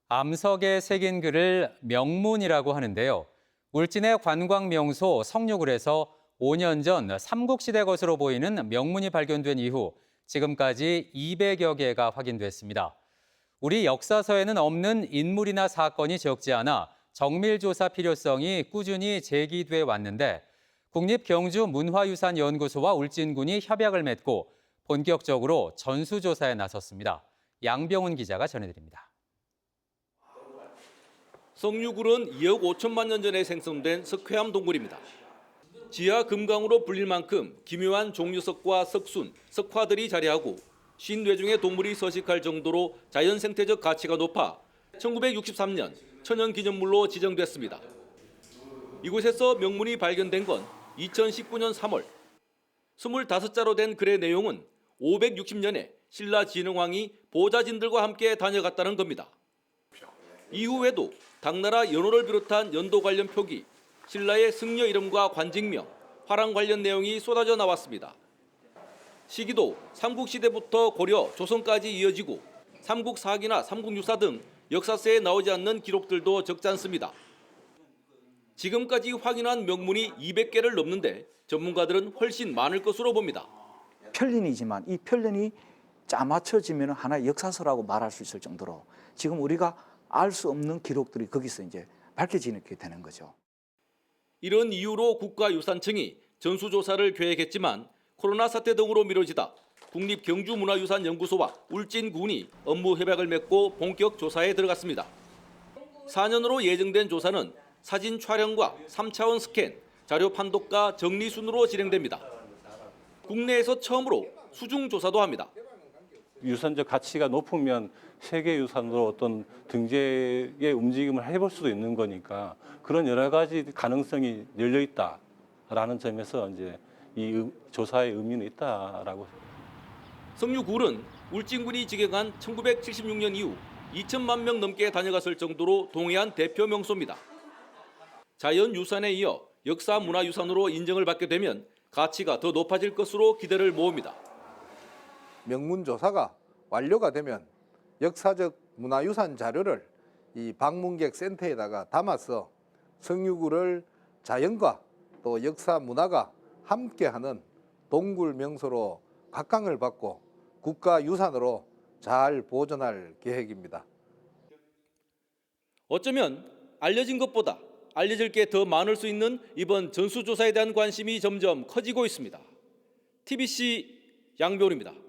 암석에 새긴 글을 명문이라고 하는데요. 울진의 관광명소 성류굴에서 5년 전 삼국시대 것으로 보이는 명문이 발견된 이후 지금까지 200여 개가 확인됐습니다. 우리 역사서에는 없는 인물이나 사건이 적지 않아 정밀조사 필요성이 꾸준히 제기돼 왔는데 국립경주문화유산연구소와 울진군이 협약을 맺고 본격적으로 전수조사에 나섰습니다. 양병훈 기자가 전해드립니다. 성류굴은 2억 5천만 년 전에 생성된 석회암 동굴입니다. 지하 금강으로 불릴 만큼 기묘한 종류석과 석순, 석화들이 자리하고 54종의 동물이 서식할 정도로 자연 생태적 가치가 높아 1963년 천연기념물로 지정됐습니다. 이곳에서 명문이 발견된 건 2019년 3월. 25자로 된 글의 내용은 560년에 신라 진흥왕이 보좌진들과 함께 다녀갔다는 겁니다. 이후에도 당나라 연호를 비롯한 연도 관련 표기, 신라의 승려 이름과 관직명, 화랑 관련 내용이 쏟아져 나왔습니다. 시기도 삼국시대부터 고려, 조선까지 이어지고 삼국사기나 삼국유사 등 역사서에 나오지 않는 기록들도 적지 않습니다. 지금까지 확인한 명문이 200개를 넘는데 전문가들은 훨씬 많을 것으로 봅니다. 편린이지만 이 편린이 짜맞춰지면 하나의 역사서라고 말할 수 있을 정도로 지금 우리가 알 수 없는 기록들이 거기서 이제 밝혀지게 되는 거죠. 이런 이유로 국가유산청이 전수조사를 계획했지만 코로나 사태 등으로 미뤄지다 국립경주문화유산연구소와 울진군이 업무 협약을 맺고 본격 조사에 들어갔습니다. 4년으로 예정된 조사는 사진 촬영과 3차원 스캔, 자료 판독과 정리 순으로 진행됩니다. 국내에서 처음으로 수중 조사도 합니다. 유산적 가치가 높으면 세계유산으로 어떤 등재의 움직임을 해볼 수도 있는 거니까 그런 여러 가지 가능성이 열려 있다라는 점에서 이제 이 조사의 의미는 있다라고. 성류굴은 울진군이 지정한 1976년 이후 2천만 명 넘게 다녀갔을 정도로 동해안 대표 명소입니다. 자연유산에 이어 역사문화유산으로 인정을 받게 되면 가치가 더 높아질 것으로 기대를 모읍니다. 명문조사가 완료가 되면 역사적 문화유산 자료를 이 방문객 센터에다가 담아서 성류굴을 자연과 또 역사 문화가 함께하는 동굴 명소로 각광을 받고 국가유산으로 잘 보존할 계획입니다. 어쩌면 알려진 것보다 알려질 게 더 많을 수 있는 이번 전수조사에 대한 관심이 점점 커지고 있습니다. TBC 양병훈입니다.